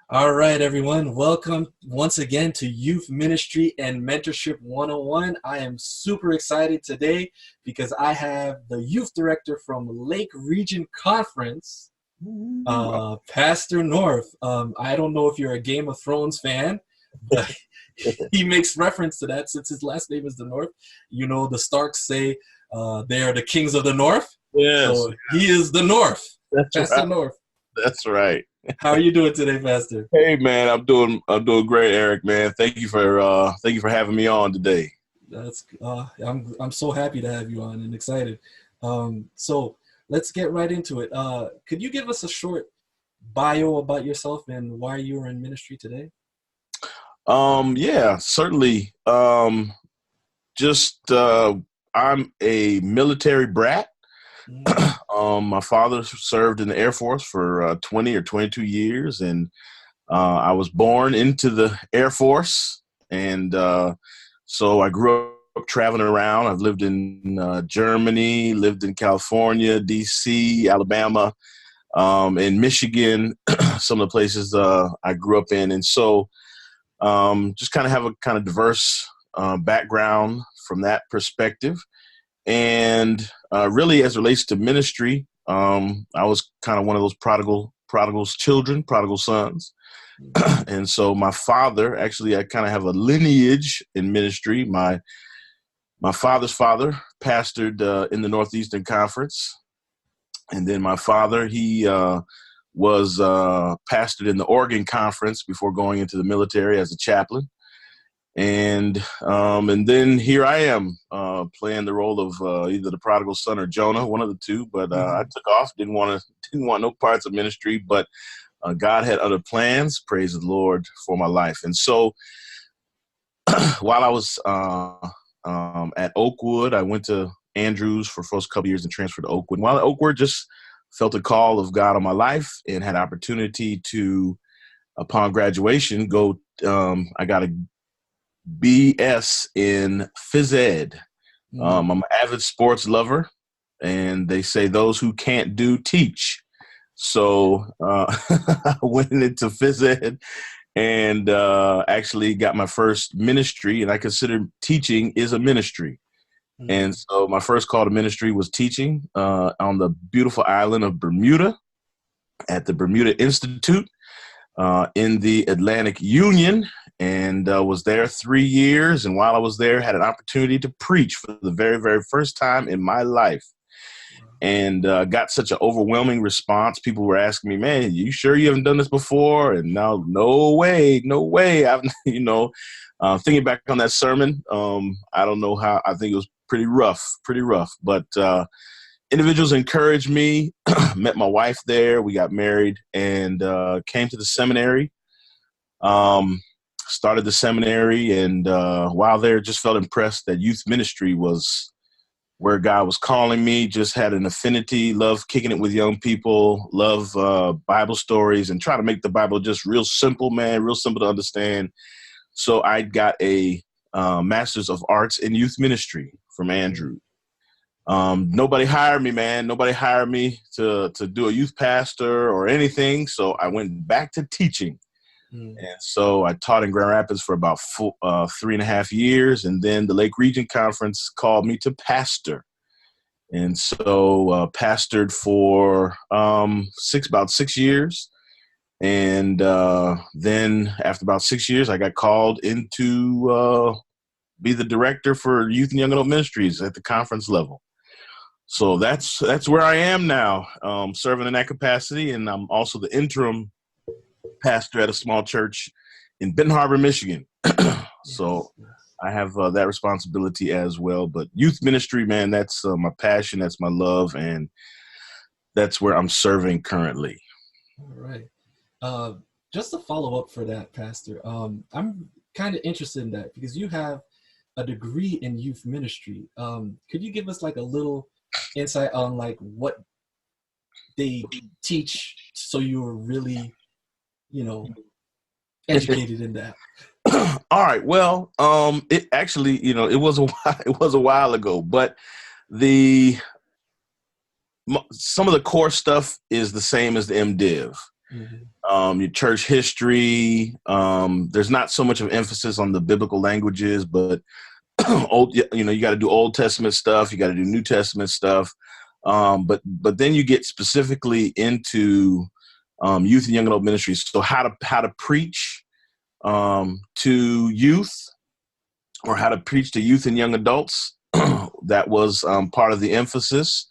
All right, everyone. Welcome once again to Youth Ministry and Mentorship 101. I am super excited today because I have the youth director from Lake Region Conference, Pastor North. I don't know if you're a Game of Thrones fan, but he makes reference to that since his last name is the North. You know, the Starks say they are the kings of the North. Yes, So he is the North, that's Pastor right. North. That's right. How are you doing today, Pastor? Hey man, I'm doing great, Eric, man. Thank you for having me on today. That's I'm so happy to have you on and excited. So let's get right into it. Could you give us a short bio about yourself and why you are in ministry today? Yeah, certainly. Just I'm a military brat. Mm, My father served in the Air Force for 20 or 22 years, and I was born into the Air Force, and so I grew up traveling around. I've lived in Germany, lived in California, D.C., Alabama, in Michigan, some of the places I grew up in. And so just kind of have a kind of diverse background from that perspective. And really, as it relates to ministry, I was kind of one of those prodigal's children, prodigal sons. And so my father, actually, I kind of have a lineage in ministry. My father's father pastored in the Northeastern Conference. And then my father, he was pastored in the Oregon Conference before going into the military as a chaplain. And then here I am playing the role of either the prodigal son or Jonah, one of the two. But I took off, didn't want no parts of ministry, but God had other plans. Praise the Lord for my life. And so while I was at Oakwood, I went to Andrews for the first couple of years and transferred to Oakwood. And while at Oakwood, just felt a call of God on my life and had opportunity to, upon graduation, go. I got a BS in phys ed. I'm an avid sports lover, and they say those who can't do teach. So I went into phys ed and actually got my first ministry, and I consider teaching is a ministry. And so my first call to ministry was teaching on the beautiful island of Bermuda at the Bermuda Institute in the Atlantic Union, and was there 3 years. And while I was there, had an opportunity to preach for the very, very first time in my life. And got such an overwhelming response. People were asking me, "Man, you sure you haven't done this before?" And now, no way. I've, thinking back on that sermon, I don't know how. I think it was pretty rough. But individuals encouraged me. Met my wife there. We got married and came to the seminary. Started the seminary, and while there, just felt impressed that youth ministry was where God was calling me. Just had an affinity, love kicking it with young people, love Bible stories, and try to make the Bible just real simple, man, real simple to understand. So I got a Master's of Arts in Youth Ministry from Andrew. Nobody hired me, man. Nobody hired me to do a youth pastor or anything. So I went back to teaching. And so I taught in Grand Rapids for about 3.5 years. And then the Lake Region Conference called me to pastor. And so pastored for about 6 years. And then after about 6 years, I got called into be the director for youth and young adult ministries at the conference level. So that's where I am now, serving in that capacity. And I'm also the interim pastor at a small church in Benton Harbor, Michigan. So I have that responsibility as well. But youth ministry, man, that's my passion. That's my love. And that's where I'm serving currently. All right. Just to follow up for that, Pastor, I'm kind of interested in that because you have a degree in youth ministry. Could you give us like a little insight on like what they teach so you're really, educated in that? All right. Well, it actually, it was a while ago, but some of the core stuff is the same as the MDiv. Your church history. There's not so much of emphasis on the biblical languages, but you got to do Old Testament stuff. You got to do New Testament stuff. But then you get specifically into youth and young adult ministries. So how to preach to youth, or how to preach to youth and young adults. That was part of the emphasis.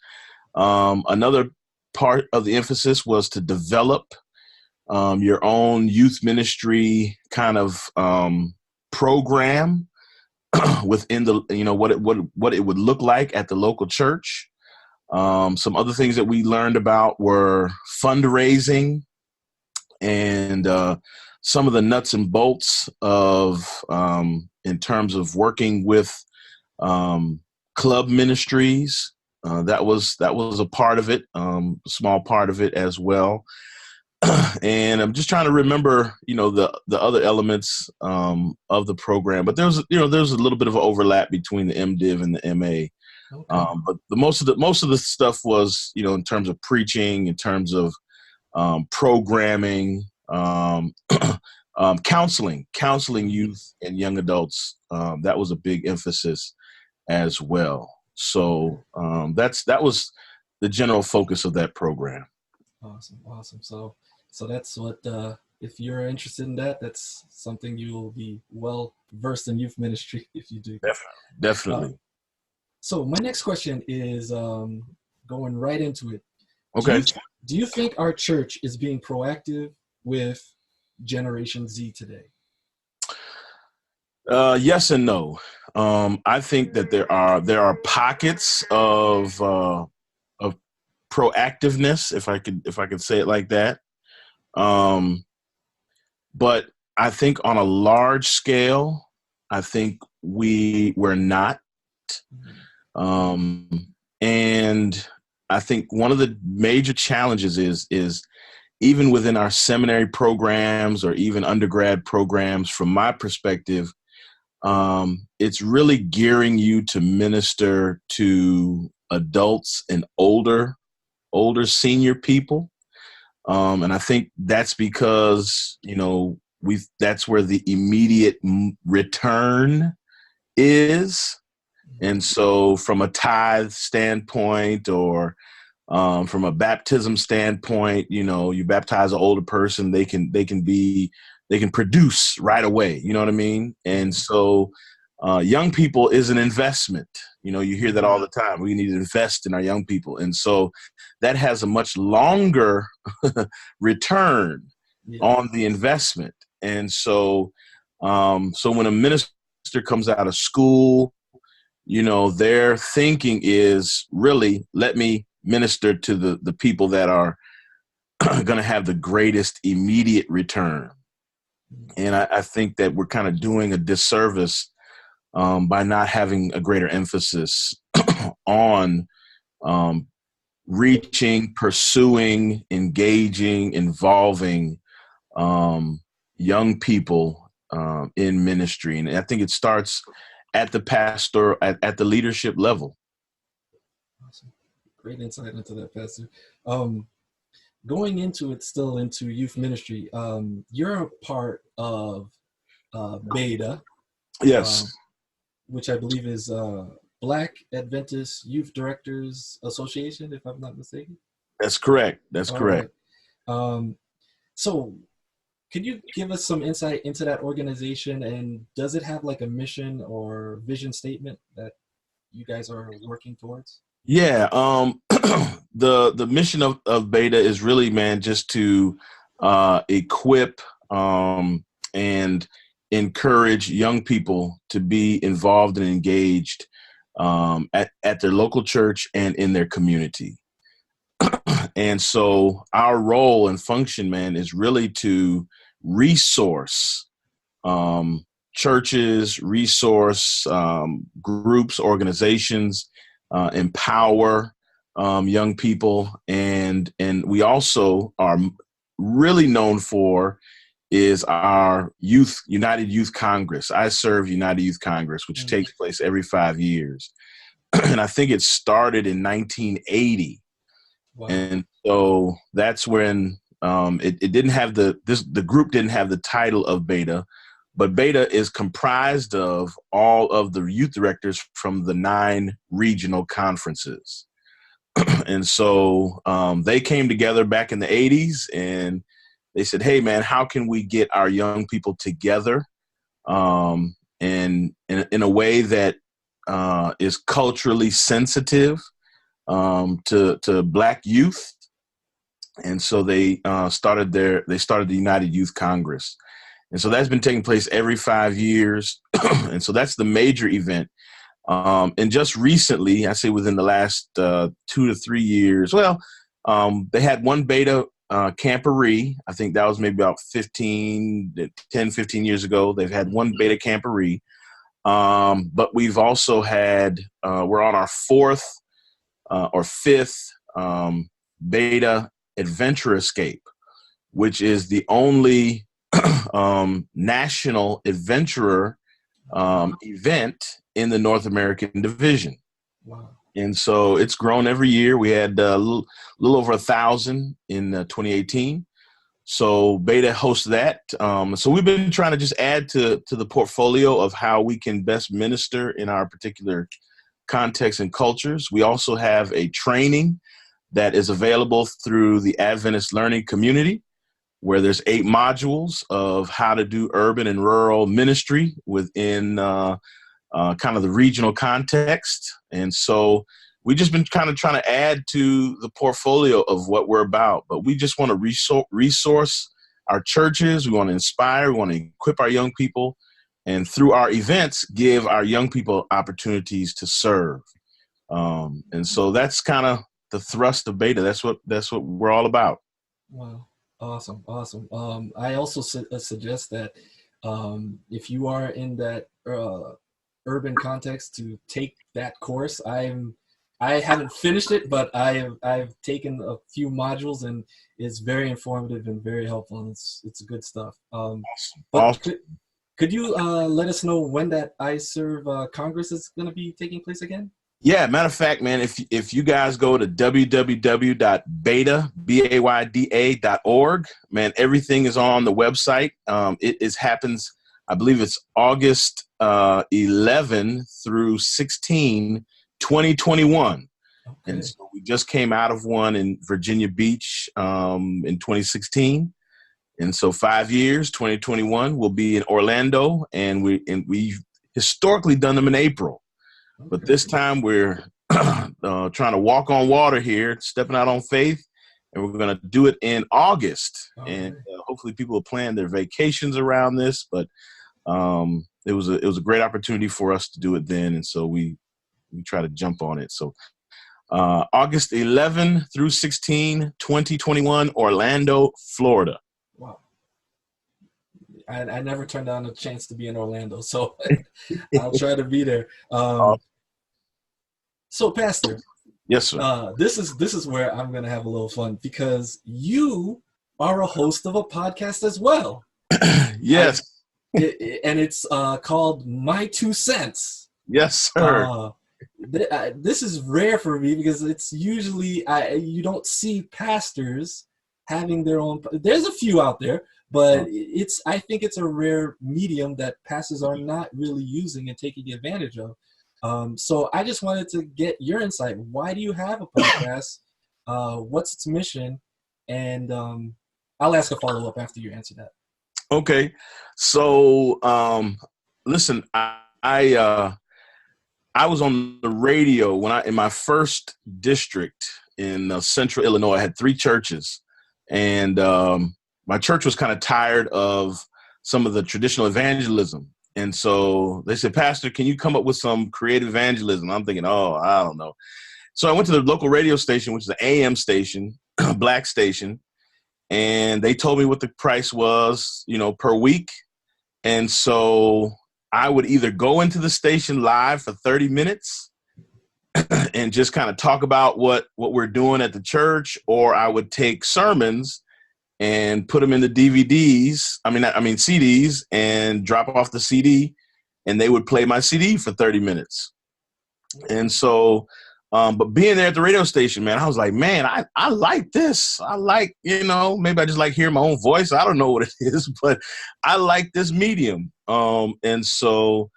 Another part of the emphasis was to develop your own youth ministry kind of program within the, what it would look like at the local church. Some other things that we learned about were fundraising and some of the nuts and bolts of in terms of working with club ministries. That was a part of it, a small part of it as well. And I'm just trying to remember, the other elements of the program. But there's a little bit of an overlap between the MDiv and the MA. Okay. But most of the stuff was, in terms of preaching, in terms of programming, counseling youth and young adults. That was a big emphasis as well. So that was the general focus of that program. Awesome. So that's what, if you're interested in that, that's something you will be well versed in youth ministry if you do. Definitely. So my next question is going right into it. Okay. Do you think our church is being proactive with Generation Z today? Yes and no. I think that there are pockets of proactiveness, if I could say it like that. But I think on a large scale, I think we're not. And I think one of the major challenges is even within our seminary programs or even undergrad programs, from my perspective, it's really gearing you to minister to adults and older senior people. And I think that's because, that's where the immediate return is. And so from a tithe standpoint, or from a baptism standpoint, you baptize an older person, they can produce right away. You know what I mean? And so young people is an investment. You hear that all the time. We need to invest in our young people. And so that has a much longer return on the investment. And so when a minister comes out of school, their thinking is really, let me minister to the people that are going to have the greatest immediate return. And I think that we're kind of doing a disservice by not having a greater emphasis on reaching, pursuing, engaging, involving young people in ministry. And I think it starts at the pastor, at the leadership level. Awesome. Great insight into that, Pastor. Going into youth ministry, you're a part of Beta. Yes. Which I believe is Black Adventist Youth Directors Association, if I'm not mistaken. That's correct. That's correct. Right. So could you give us some insight into that organization, and does it have like a mission or vision statement that you guys are working towards? Yeah. The mission of Beta is really, just to equip and encourage young people to be involved and engaged at their local church and in their community. And so our role and function, is really to resource churches, resource groups, organizations, empower young people. And we also are really known for is our United Youth Congress. I serve United Youth Congress, which takes place every 5 years. And I think it started in 1980. Wow. And so that's when, It didn't have the group didn't have the title of Beta, but Beta is comprised of all of the youth directors from the 9 regional conferences. And so they came together back in the 80s, and they said, hey, man, how can we get our young people together and in a way that is culturally sensitive to Black youth? And so they started the United Youth Congress. And so that's been taking place every 5 years. And so that's the major event. And just recently, I say within the last 2 to 3 years, they had one Beta camporee. I think that was maybe about 15 years ago. They've had one Beta camporee. But we've also had, we're on our 4th or 5th Beta Adventure Escape, which is the only national adventurer event in the North American division. Wow. And so it's grown every year. We had a little over 1,000 in 2018. So Beta hosts that. So we've been trying to just add to the portfolio of how we can best minister in our particular contexts and cultures. We also have a training that is available through the Adventist Learning Community, where there's 8 modules of how to do urban and rural ministry within kind of the regional context. And so we've just been kind of trying to add to the portfolio of what we're about. But we just want to resource our churches. We want to inspire. We want to equip our young people. And through our events, give our young people opportunities to serve. And so that's kind of the thrust of Beta. That's what we're all about. Wow. Awesome. I also suggest that if you are in that urban context, to take that course. I haven't finished it, but I've taken a few modules, and it's very informative and very helpful, and it's good stuff. But could you let us know when that I Serve Congress is going to be taking place again? Yeah, matter of fact, man, if you guys go to www.beta.org, man, everything is on the website. It happens, I believe it's August 11 through 16, 2021. Okay. And so we just came out of one in Virginia Beach in 2016. And so 5 years, 2021, we'll be in Orlando, and we've historically done them in April. Okay. But this time we're trying to walk on water here, stepping out on faith, and we're going to do it in August. Okay. And hopefully people will plan their vacations around this. But it was a great opportunity for us to do it then, and so we try to jump on it. So August 11 through 16, 2021, Orlando, Florida. Wow. I never turned down a chance to be in Orlando, so I'll try to be there. So, Pastor. Yes, sir. This is where I'm going to have a little fun, because you are a host of a podcast as well. Yes. And it's called My 2 Cents. Yes, sir. This is rare for me, because it's usually you don't see pastors having their own. There's a few out there, but I think it's a rare medium that pastors are not really using and taking advantage of. So I just wanted to get your insight. Why do you have a podcast? What's its mission? And I'll ask a follow-up after you answer that. Okay. So listen, I was on the radio in my first district in central Illinois. I had 3 churches, and my church was kind of tired of some of the traditional evangelism. And so they said, Pastor, can you come up with some creative evangelism? I'm thinking, I don't know. So I went to the local radio station, which is an AM station, Black station, and they told me what the price was, per week. And so I would either go into the station live for 30 minutes and just kind of talk about what we're doing at the church, or I would take sermons and put them in the CDs, and drop off the CD, and they would play my CD for 30 minutes. And so But being there at the radio station, man, I was like, man, I like this. I like, maybe I just like hearing my own voice. I don't know what it is, but I like this medium. And so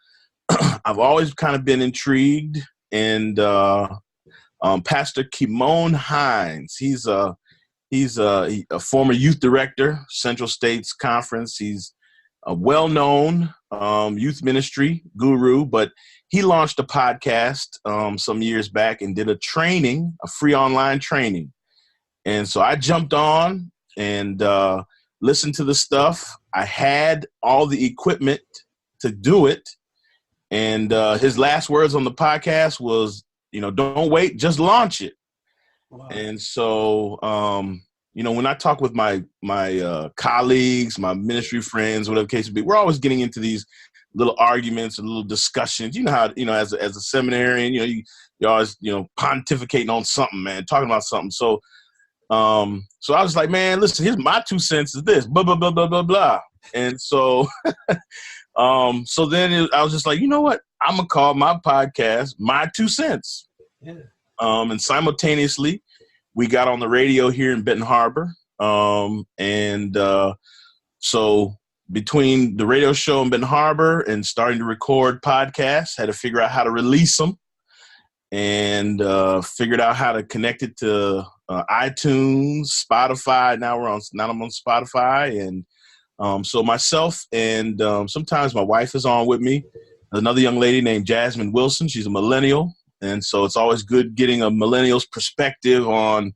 I've always kind of been intrigued. And Pastor Kimon Hines, he's a former youth director, Central States Conference. He's a well-known youth ministry guru, but he launched a podcast some years back and did a free online training. And so I jumped on and listened to the stuff. I had all the equipment to do it. And his last words on the podcast was, don't wait, just launch it. Wow. And so, when I talk with my colleagues, my ministry friends, whatever the case may be, we're always getting into these little arguments and little discussions. You know how, as a seminarian, you always, pontificating on something, man, talking about something. So I was like, man, listen, here's my 2 cents is this, blah, blah, blah, blah, blah, blah. And so, so then I was just like, you know what? I'm going to call my podcast My 2 Cents. Yeah. And simultaneously, we got on the radio here in Benton Harbor. So between the radio show in Benton Harbor and starting to record podcasts, had to figure out how to release them and figured out how to connect it to iTunes, Spotify. Now I'm on Spotify. And so myself and sometimes my wife is on with me. Another young lady named Jasmine Wilson. She's a millennial. And so it's always good getting a millennial's perspective on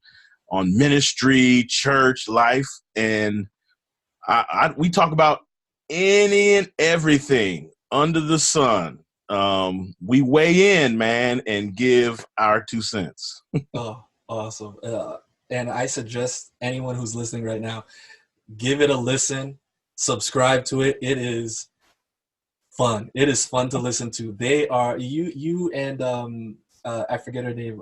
ministry, church, life. And we talk about any and everything under the sun. We weigh in, man, and give our 2 cents. Oh, awesome. And I suggest anyone who's listening right now, give it a listen, subscribe to it. It is fun. It is fun to listen to. They are you and I forget her name.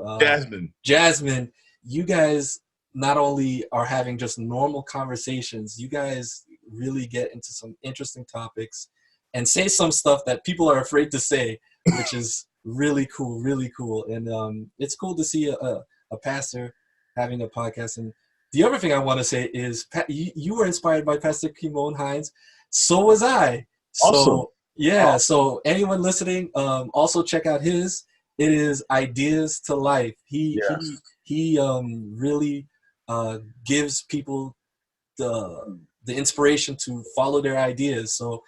Jasmine. You guys not only are having just normal conversations, you guys really get into some interesting topics and say some stuff that people are afraid to say, which is really cool, really cool. And it's cool to see a pastor having a podcast. And the other thing I want to say is you were inspired by Pastor Kimon Hines. So was I. Awesome. So yeah. So anyone listening, also check out his. It is Ideas to Life. He really gives people the inspiration to follow their ideas. So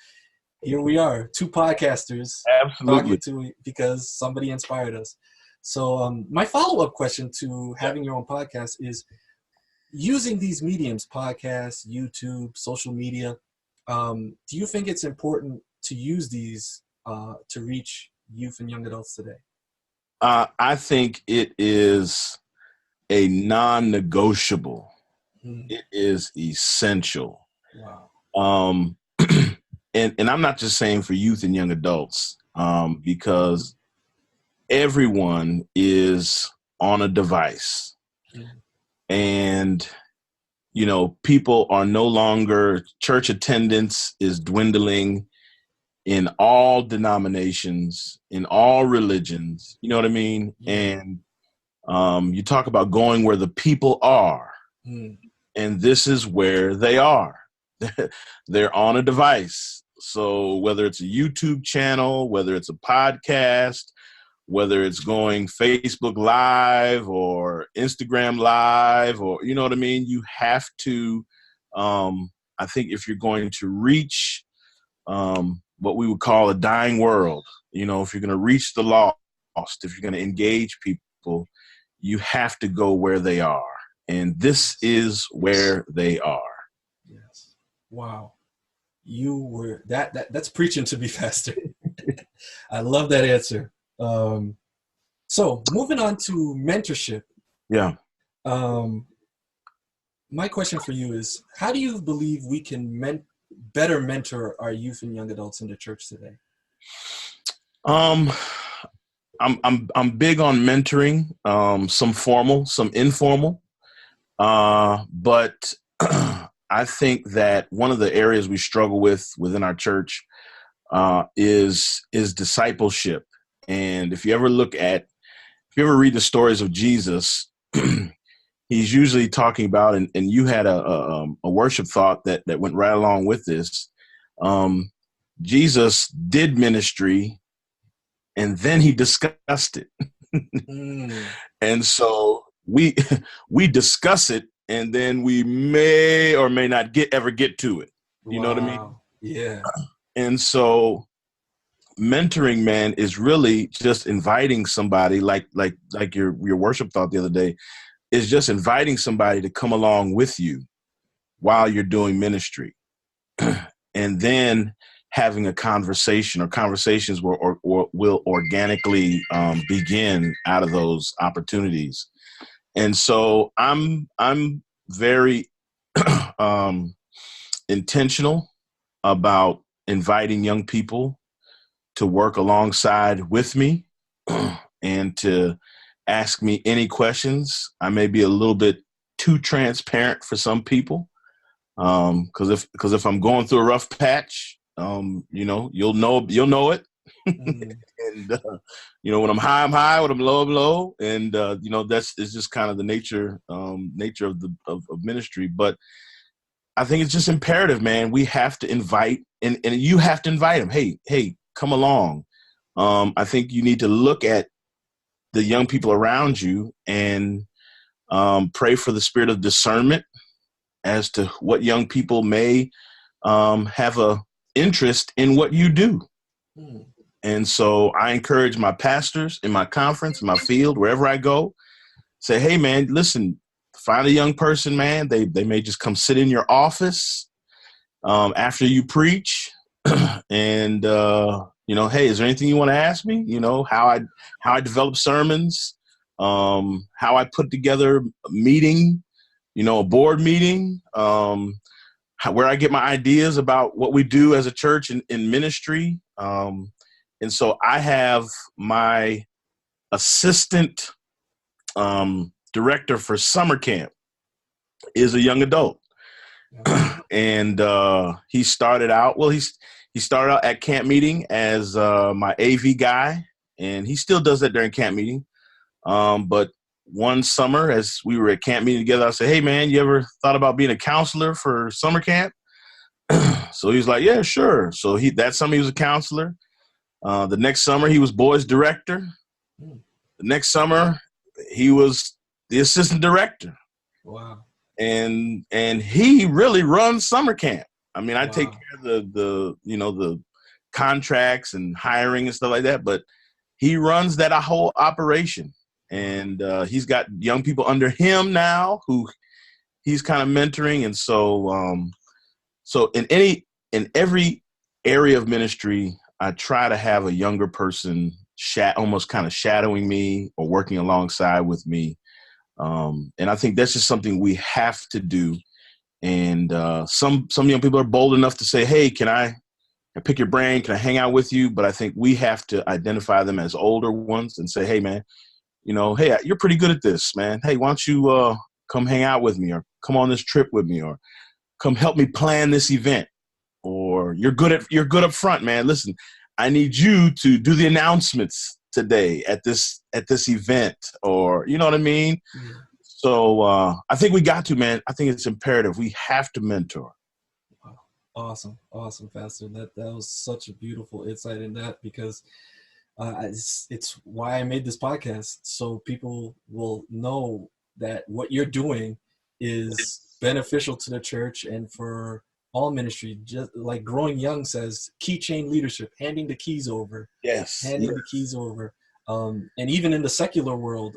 here we are, 2 podcasters. Absolutely. Because somebody inspired us. So my follow-up question to having your own podcast is, using these mediums, podcasts, YouTube, social media, do you think it's important to use these to reach youth and young adults today? I think it is a non-negotiable. It is essential. Wow. And I'm not just saying for youth and young adults, because everyone is on a device. And, people are no longer, church attendance is dwindling in all denominations, in all religions, you know what I mean? And you talk about going where the people are, and this is where they are. They're on a device. So whether it's a YouTube channel, whether it's a podcast, whether it's going Facebook Live or Instagram Live, or, you know what I mean? You have to, I think if you're going to reach what we would call a dying world, if you're going to reach the lost, if you're going to engage people, you have to go where they are. And this is where they are. Yes. Wow. You were that's preaching to me, Pastor. I love that answer. So moving on to mentorship. Yeah. My question for you is, how do you believe we can better mentor our youth and young adults in the church today? I'm big on mentoring, some formal, some informal. But I think that one of the areas we struggle with within our church is discipleship. And if you ever look at if you ever read the stories of Jesus, he's usually talking about, and you had a worship thought that went right along with this. Jesus did ministry, and then he discussed it. And so we discuss it, and then we may or may not ever get to it. You know what I mean? Yeah. And so mentoring, man, is really just inviting somebody, like your worship thought the other day, is just inviting somebody to come along with you while you're doing ministry. And then having a conversation, or conversations will organically begin out of those opportunities. And so I'm very intentional about inviting young people to work alongside with me and to ask me any questions. I may be a little bit too transparent for some people, because if I'm going through a rough patch, you'll know it. And when I'm high, I'm high. When I'm low, I'm low. And it's just kind of the nature of ministry. But I think it's just imperative, man. We have to invite, and you have to invite them. Hey, come along. I think you need to look at the young people around you and pray for the spirit of discernment as to what young people may have a interest in what you do. And so I encourage my pastors in my conference, in my field, wherever I go, say, hey, man, listen, find a young person, man. They may just come sit in your office after you preach. And, hey, is there anything you want to ask me? How I develop sermons, how I put together a meeting, a board meeting, where I get my ideas about what we do as a church in ministry. And so I have my assistant director for summer camp is a young adult. And he started out at camp meeting as my AV guy, and he still does that during camp meeting. But one summer, as we were at camp meeting together, I said, hey, man, you ever thought about being a counselor for summer camp? So he was like, yeah, sure. So that summer he was a counselor. The next summer he was boys director. The next summer he was the assistant director. Wow. And he really runs summer camp. I mean, I take care of the contracts and hiring and stuff like that, but he runs that whole operation. And he's got young people under him now who he's kind of mentoring. And so in every area of ministry, I try to have a younger person almost kind of shadowing me or working alongside with me. And I think that's just something we have to do. And some young people are bold enough to say, hey, can I pick your brain? Can I hang out with you? But I think we have to identify them as older ones and say, hey, man, hey, you're pretty good at this, man. Hey, why don't you come hang out with me, or come on this trip with me, or come help me plan this event, or you're good up front, man. Listen, I need you to do the announcements today at this event, or you know what I mean? Yeah. So I think we got to, man. I think it's imperative. We have to mentor. Wow. Awesome, Pastor. That was such a beautiful insight in that, because it's why I made this podcast, so people will know that what you're doing is beneficial to the church and for all ministry. Just like Growing Young says, keychain leadership, handing the keys over. The keys over. And even in the secular world,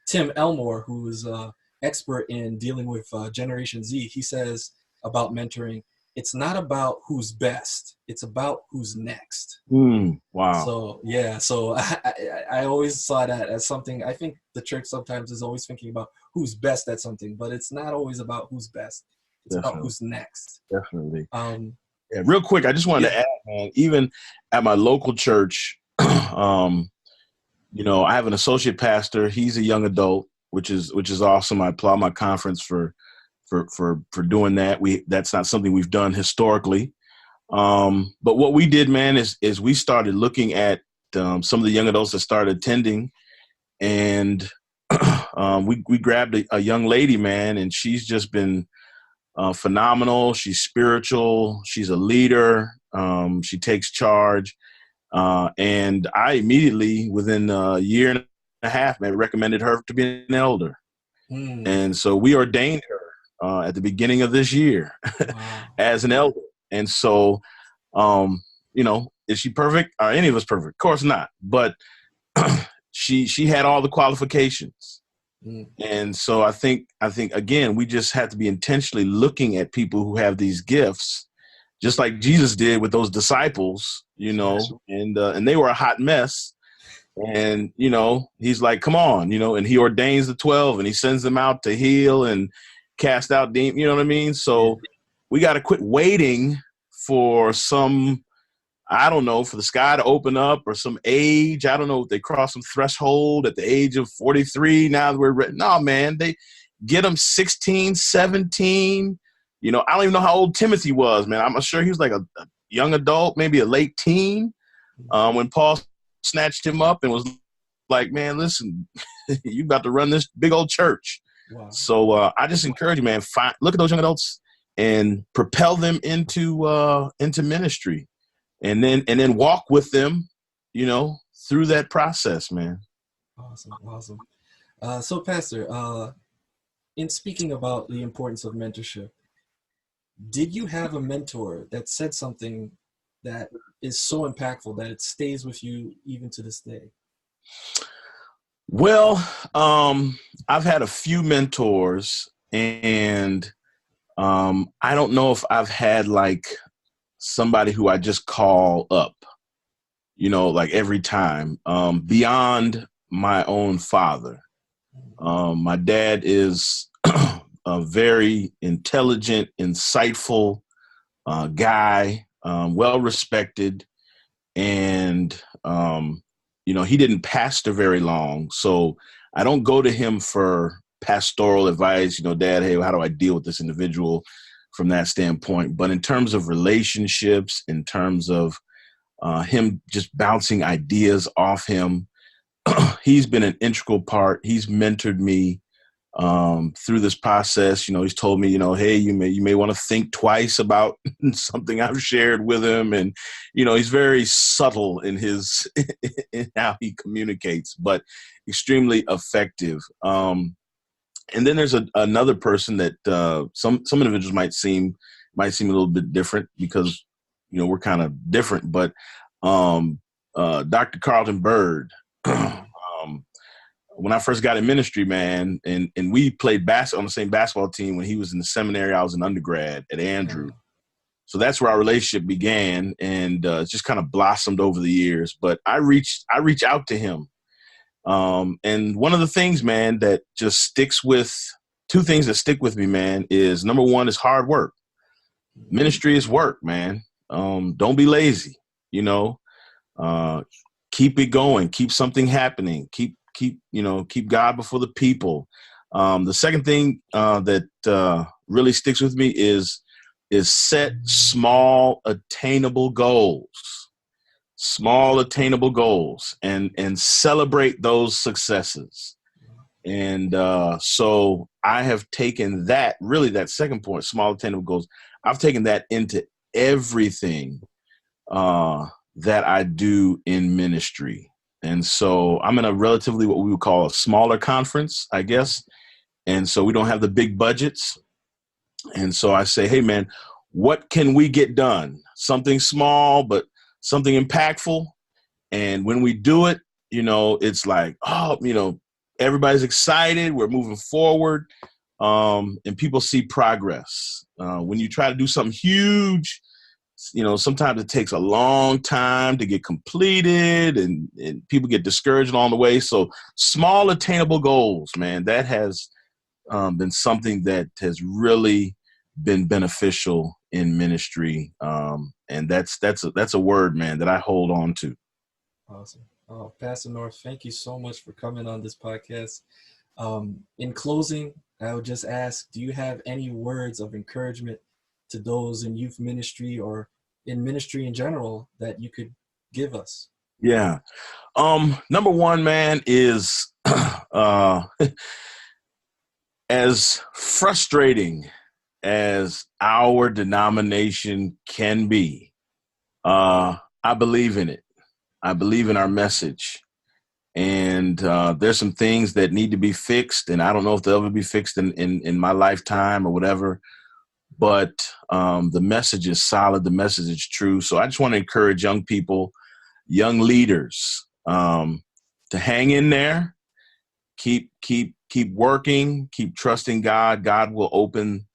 Tim Elmore, who is an expert in dealing with Generation Z, he says about mentoring, it's not about who's best, it's about who's next. Wow. So, yeah, so I always saw that as something. I think the church sometimes is always thinking about who's best at something, but it's not always about who's best. It's about who's next. Definitely. Yeah, real quick, I just wanted to add, man, even at my local church, I have an associate pastor. He's a young adult, which is awesome. I applaud my conference for doing that. That's not something we've done historically. But what we did, man, is we started looking at some of the young adults that started attending And we grabbed a young lady, man, and she's just been phenomenal. She's spiritual. She's a leader. She takes charge. And I immediately, within a year and a half, man, recommended her to be an elder. And so we ordained her at the beginning of this year as an elder. And so, is she perfect? Are any of us perfect? Of course not. But she had all the qualifications. And so I think again, we just have to be intentionally looking at people who have these gifts, just like Jesus did with those disciples, and they were a hot mess. And, he's like, come on, and he ordains the 12 and he sends them out to heal and cast out demons, you know what I mean? So we got to quit waiting for some, I don't know, for the sky to open up or some age. I don't know if they cross some threshold at the age of 43. Now that we're ready. No, man, they get them 16, 17. I don't even know how old Timothy was, man. I'm sure he was like a young adult, maybe a late teen, when Paul snatched him up and was like, man, listen, you about to run this big old church. Wow. So I just encourage you, man, look at those young adults and propel them into ministry, and then walk with them, through that process, man. Awesome. So Pastor, in speaking about the importance of mentorship, did you have a mentor that said something that is so impactful that it stays with you even to this day? Well, I've had a few mentors, and I don't know if I've had like somebody who I just call up, like every time, beyond my own father. My dad is a very intelligent, insightful guy, well respected, and he didn't pastor very long, so I don't go to him for pastoral advice. Dad, hey, how do I deal with this individual from that standpoint? But in terms of relationships, in terms of him just bouncing ideas off him, he's been an integral part. He's mentored me through this process. He's told me, hey, you may want to think twice about something I've shared with him. And, he's very subtle in in how he communicates, but extremely effective. And then there's another person that some individuals might seem a little bit different because, we're kind of different, but Dr. Carlton Bird, when I first got in ministry, man, and we played on the same basketball team when he was in the seminary, I was an undergrad at Andrew. So that's where our relationship began, and it's just kind of blossomed over the years. But I reach out to him. And one of the things, man, that just two things that stick with me, man, is number one is hard work. Ministry is work, man. Don't be lazy, keep it going, keep something happening, keep God before the people. The second thing that really sticks with me is set small attainable goals, and celebrate those successes. And so I have taken that second point, small attainable goals, I've taken that into everything that I do in ministry. And so I'm in a relatively what we would call a smaller conference, I guess. And so we don't have the big budgets. And so I say, hey, man, what can we get done? Something small, but something impactful. And when we do it, it's like, everybody's excited. We're moving forward. And people see progress. When you try to do something huge, sometimes it takes a long time to get completed, and people get discouraged along the way. So small attainable goals, man, that has been something that has really been beneficial in ministry. And that's a word, man, that I hold on to. Awesome. Oh, Pastor North, thank you so much for coming on this podcast. In closing, I would just ask, do you have any words of encouragement to those in youth ministry or in ministry in general that you could give us? Yeah. Number one, man, is as frustrating as our denomination can be, I believe in it. I believe in our message. And there's some things that need to be fixed, and I don't know if they'll ever be fixed in my lifetime or whatever. But the message is solid. The message is true. So I just want to encourage young people, young leaders, to hang in there, keep working, keep trusting God. God will open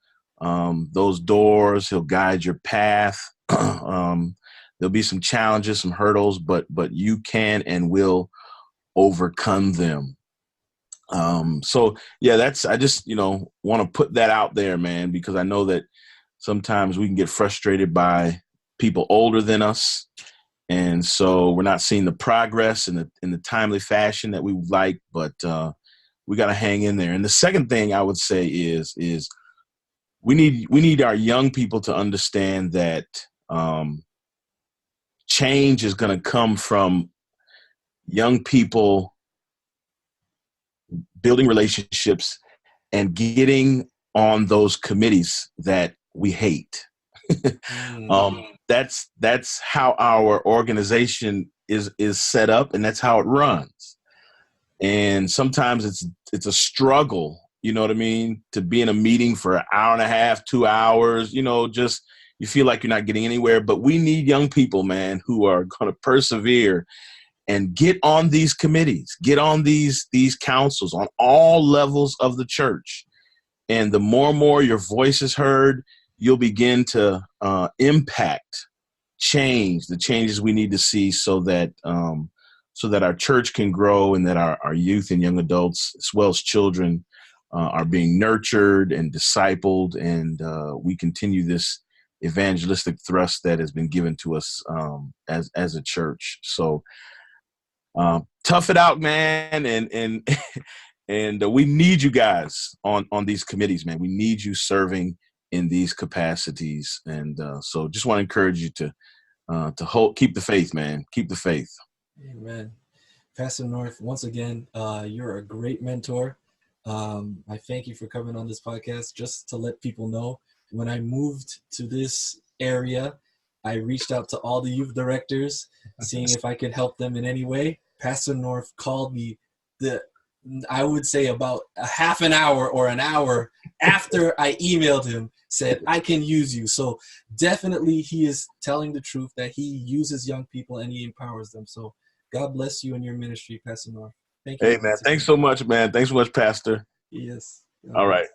those doors. He'll guide your path. There'll be some challenges, some hurdles, but you can and will overcome them. So yeah, I just, want to put that out there, man, because I know that sometimes we can get frustrated by people older than us. And so we're not seeing the progress in the timely fashion that we would like, but we got to hang in there. And the second thing I would say is we need our young people to understand that change is going to come from young people building relationships and getting on those committees that we hate. That's how our organization is set up, and that's how it runs. And sometimes it's a struggle, you know what I mean, to be in a meeting for an hour and a half, 2 hours, just you feel like you're not getting anywhere. But we need young people, man, who are going to persevere and get on these committees, get on these councils on all levels of the church. And the more and more your voice is heard, you'll begin to impact the changes we need to see so that our church can grow, and that our youth and young adults, as well as children, are being nurtured and discipled, and we continue this evangelistic thrust that has been given to us as a church. So tough it out, man, and and we need you guys on these committees, man. We need you serving in these capacities, and so just want to encourage you to keep the faith, man. Keep the faith. Amen. Pastor North, once again, you're a great mentor. I thank you for coming on this podcast. Just to let people know, when I moved to this area, I reached out to all the youth directors, seeing if I could help them in any way. Pastor North called me I would say about a half an hour or an hour after I emailed him, said, I can use you. So definitely he is telling the truth that he uses young people and he empowers them. So God bless you and your ministry, Pastor North. Thank you. Hey, man. Thanks so much, man. Thanks so much, Pastor. Yes. All right.